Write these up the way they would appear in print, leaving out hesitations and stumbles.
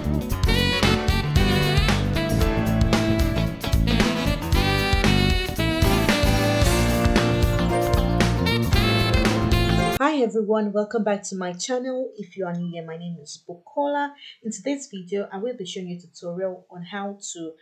Hi everyone, welcome back to my channel. If you are new here, my name is Bukola. In today's video, I will be showing you a tutorial on how to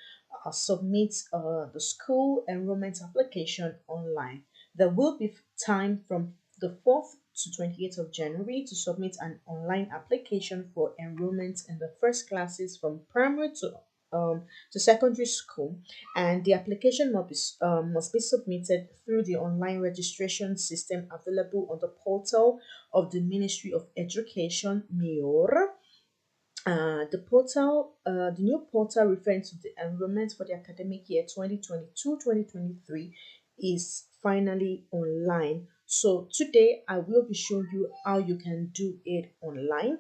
submit the school enrollment application online. There will be time from the 4th to 28th of January to submit an online application for enrollment in the first classes from primary to secondary school, and the application must be submitted through the online registration system available on the portal of the Ministry of Education, MIOR. The new portal referring to the enrollment for the academic year 2022-2023 is finally online. So today I will be showing you how you can do it online.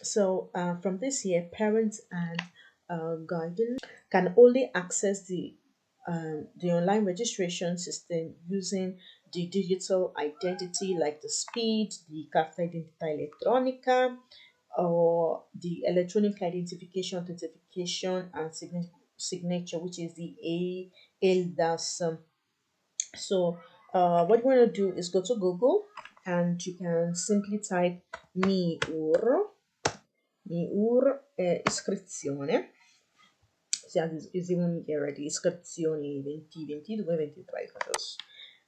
So from this year, parents and guardians can only access the online registration system using the digital identity like the SPID, the Carta Identità Elettronica, or the Electronic Identification, Authentication, and Signature, which is the ALDAS. So what you want to do is go to Google and you can simply type MIUR iscrizione. Is even already iscrizioni 2022-23 because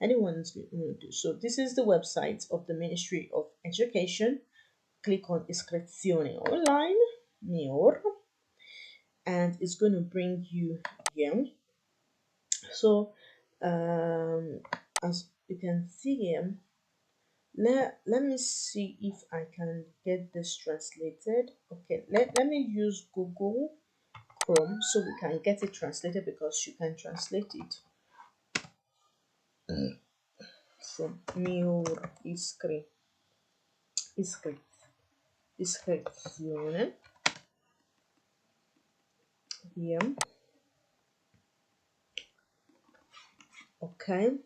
anyone's going to do. So this is the website of the Ministry of Education. Click on iscrizione online, MIOR, and it's going to bring you here. So as you can see here, let me see if I can get this translated. Okay, let me use Google Chrome so we can get it translated because you can translate it. So MIUR iscrizione here. Okay,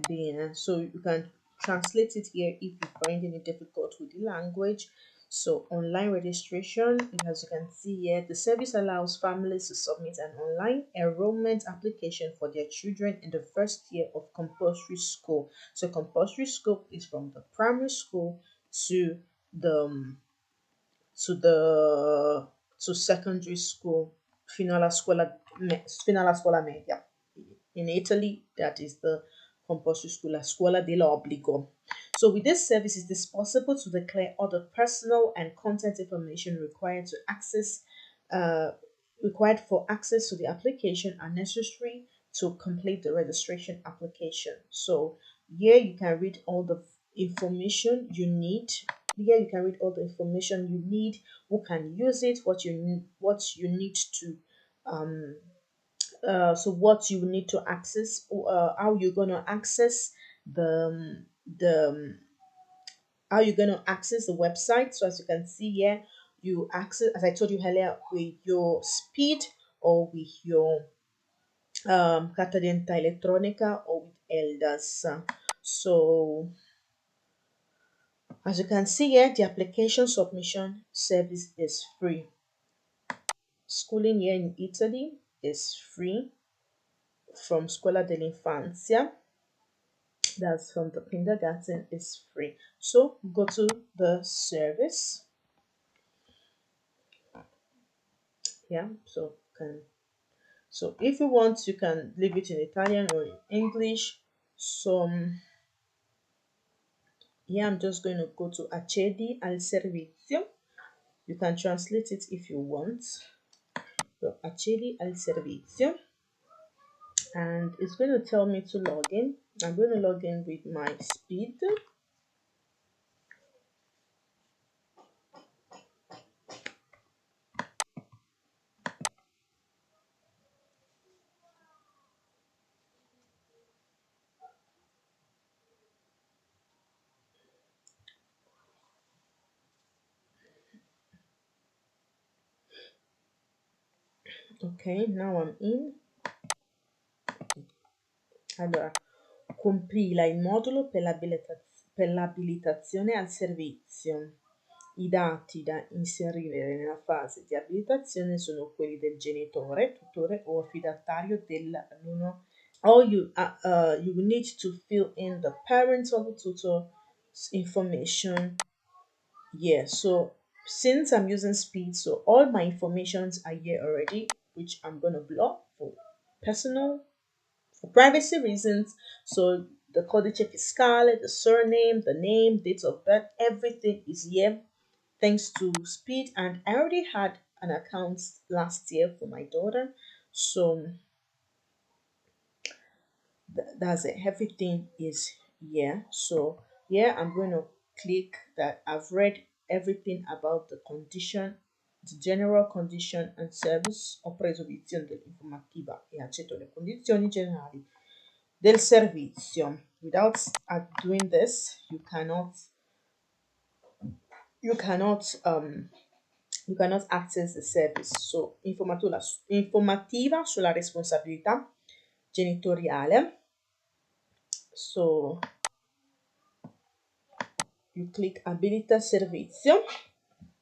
bene. So you can translate it here if you find any difficult with the language. So online registration, as you can see here, the service allows families to submit an online enrollment application for their children in the first year of compulsory school. So compulsory school is from the primary school to the to secondary school, fino alla scuola media. In Italy, that is the compulsory school, la scuola dell'obbligo. So with this service, it is possible to declare all the personal and content information required for access to the application are necessary to complete the registration application. So here you can read all the information you need. Here you can read all the information you need, who can use it, what you need to so what you need to access, how you're going to access the how you're going to access the website. So as you can see here, you access, as I told you earlier, with your SPID or with your Carta d'identità elettronica or with elders. So as you can see here, the application submission service is free. Schooling here in Italy is free from Scuola dell'Infanzia. That's from the kindergarten, is free. So go to the service. Yeah, so if you want, you can leave it in Italian or in English. So here I'm just going to go to accedi al servizio. You can translate it if you want. So accedi al servizio, and it's going to tell me to log in. I'm going to log in with my SPID. Ok, now I'm in. Allora, compila il modulo per l'abilitazione al servizio. I dati da inserire nella fase di abilitazione sono quelli del genitore, tutore o affidatario dell'alunno. You will need to fill in the parent of the tutor's information. Yeah, so since I'm using SPID, so all my informations are here already, which I'm gonna block for personal, for privacy reasons. So the codice fiscale, the surname, the name, date of birth, everything is here thanks to SPID. And I already had an account last year for my daughter, so that's it. Everything is here. So here I'm going to click that I've read everything about the condition, the general condition and service. Ho preso visione dell'informativa e accetto le condizioni generali del servizio. Without doing this, you cannot you cannot access the service. So informativa sulla responsabilità genitoriale. So you click abilita servizio.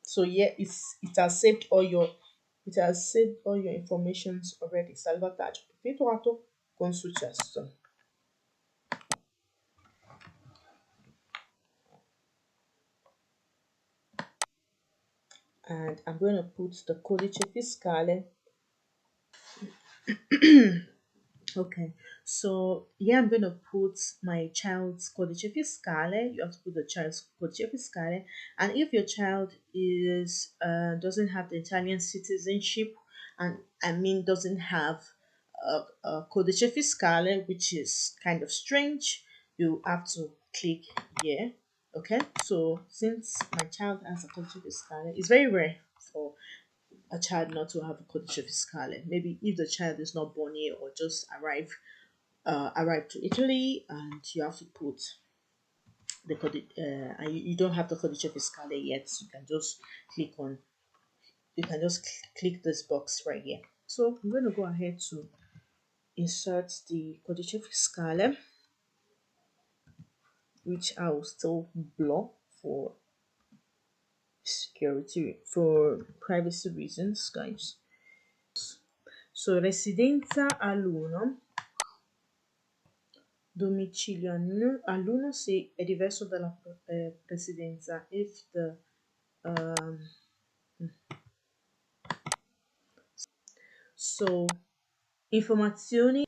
So here it has saved all your informations already. Salvataggio effettuato con successo. And I'm going to put the codice fiscale. Okay, so yeah, I'm going to put my child's codice fiscale. You have to put the child's codice fiscale, and if your child is doesn't have the Italian citizenship, and I mean doesn't have a codice fiscale, which is kind of strange, you have to click here. Okay, so since my child has a codice fiscale, it's very rare for a child not to have a codice fiscale. Maybe if the child is not born here or just arrived to Italy, and you have to put the codice. You don't have the codice fiscale yet. You can just click this box right here. So I'm going to go ahead to insert the codice fiscale, which I will still block for security, for privacy reasons, guys. So residenza all'1, domicilio all'1 se è diverso dalla residenza. If the so informazioni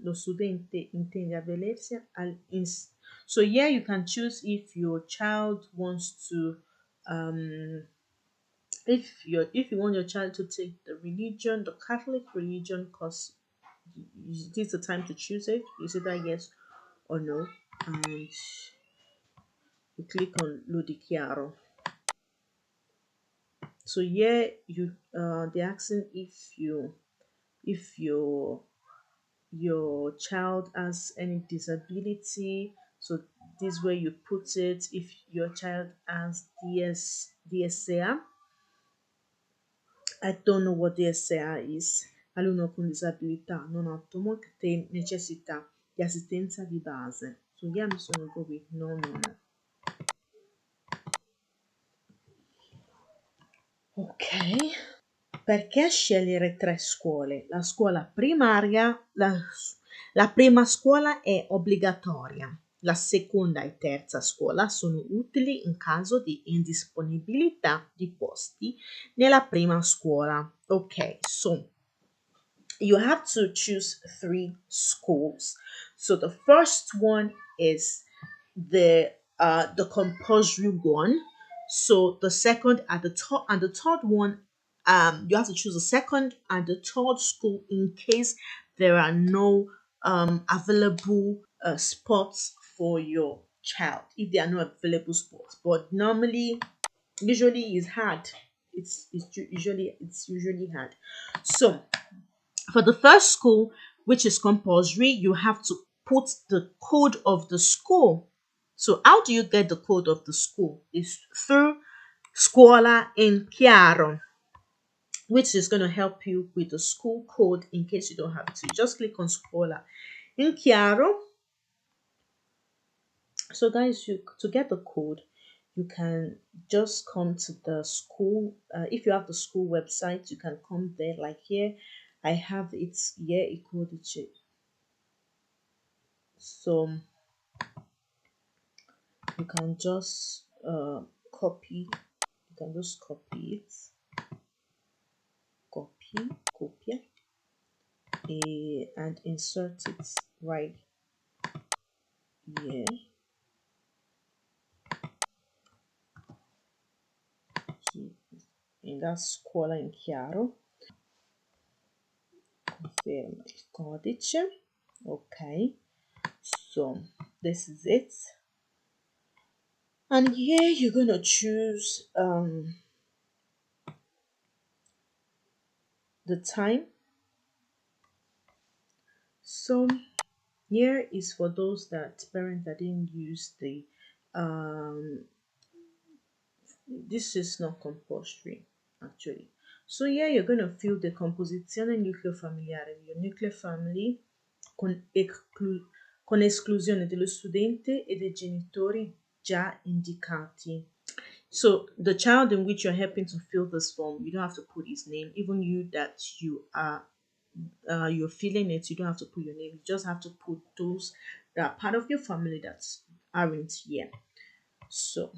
lo studente intende avvalersi so here you can choose if your child wants to if you want your child to take the Catholic religion course, this is the time to choose it. You say that yes or no, and you click on lo dichiaro. So here they're asking if your child has any disability. So this way you put it. If your child has DSA, I don't know what DSA is. Alunno con disabilità non autonomo che necessità di assistenza di base. So here I'm just going to go with no. Ok. Perché scegliere 3 scuole? La scuola primaria, la prima scuola è obbligatoria. La seconda e terza scuola sono utili in caso di indisponibilità di posti nella prima scuola. Ok, so you have to choose 3 schools. So the first one is the compulsory one. So the second and the third one, you have to choose the second and the third school in case there are no available spots for your child. If there are no available spots, but usually it's hard. It's usually hard. So for the first school, which is compulsory, you have to put the code of the school. So how do you get the code of the school? It's through Scuola in Chiaro, which is going to help you with the school code in case you don't have it. So you just click on Scuola in Chiaro. So guys, to get the code, you can just come to the school. If you have the school website, you can come there. Like here, I have it here. So you can just copy. You can just copy it. Copy, and insert it right here. In la scuola in chiaro. Conferma il codice. Ok, so this is it. And here you're gonna choose the time. So here is for those parents that didn't use the this is not compulsory actually. So here you're going to fill the composizione nucleo-familiare, your nuclear family con esclusione dello studente e dei genitori già indicati. So the child in which you're helping to fill this form, you don't have to put his name. Even you that you're filling it, you don't have to put your name. You just have to put those that are part of your family that aren't here. So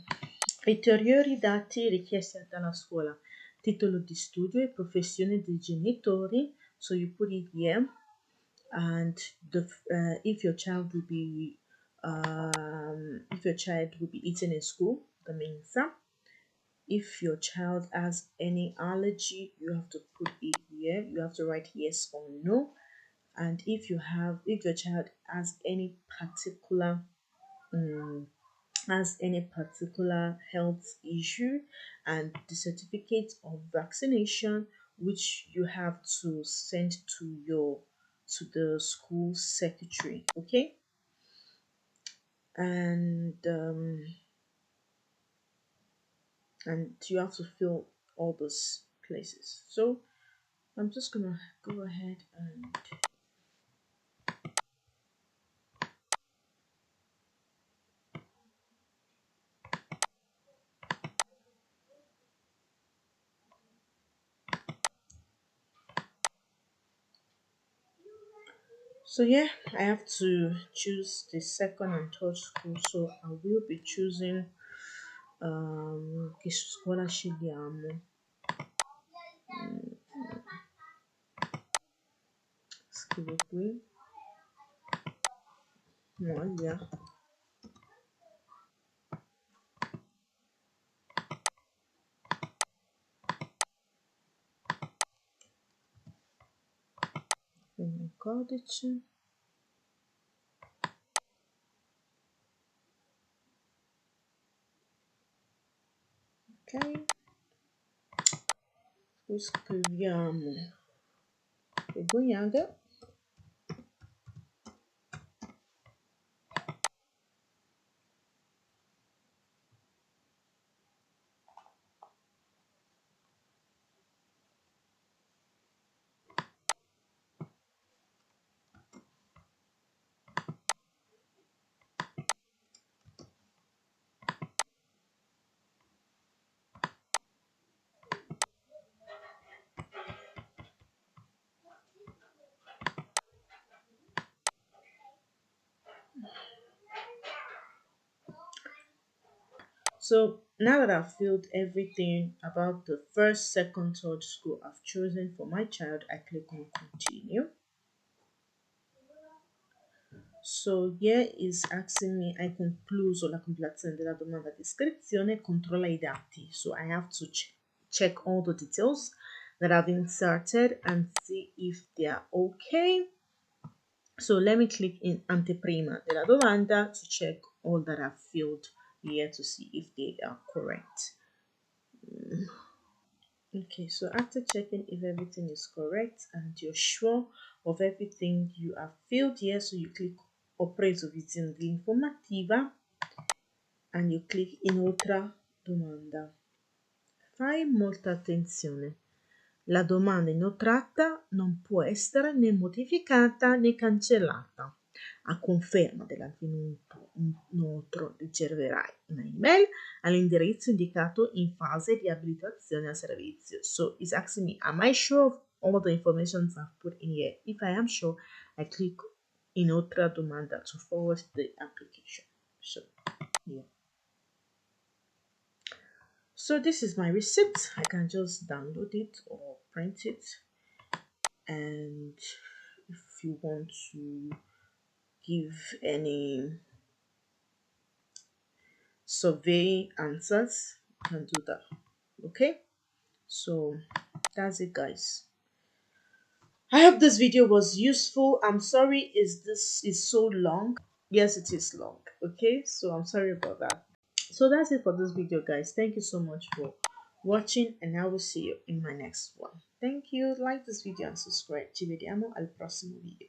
ulteriori dati richiesti dalla scuola: titolo di studio e professione dei genitori. So you put it here, and if your child will be eating in school, the mensa. If your child has any allergy, you have to put it here. You have to write yes or no. And if your child has any particular health issue, and the certificate of vaccination, which you have to send to the school secretary. Okay, and you have to fill all those places. So I'm just gonna go ahead and so yeah, I have to choose the second and third school. So I will be choosing che scuola scegliamo. Scrivo qui moglie. Quindi il codice. Ok, poi scriviamo Bognaga. So now that I've filled everything about the first, second, third school I've chosen for my child, I click on continue. So here is asking me, hai concluso la compilazione della domanda di iscrizione, controlla I dati. So I have to check all the details that I've inserted and see if they are okay. So let me click in anteprima della domanda to check all that I've filled here to see if they are correct. Okay, so after checking if everything is correct and you're sure of everything you have filled here, so you click Ho preso visione informativa and you click Inoltre domanda. Fai molta attenzione. La domanda inoltrata non può essere né modificata né cancellata. A conferma dell'avvenuto inoltre riceverai una email all'indirizzo indicato in fase di abilitazione al servizio. So it's asking me, am I sure of all the information I've put in here? If I am sure, I click inoltre domanda to forward the application. So here. So this is my receipt. I can just download it or print it. And if you want to give any survey answers, you can do that. Okay, so that's it, guys. I hope this video was useful. I'm sorry this is so long. Yes, it is long. Okay, so I'm sorry about that. So that's it for this video, guys. Thank you so much for watching, and I will see you in my next one. Thank you. Like this video and subscribe. Ci vediamo al prossimo video.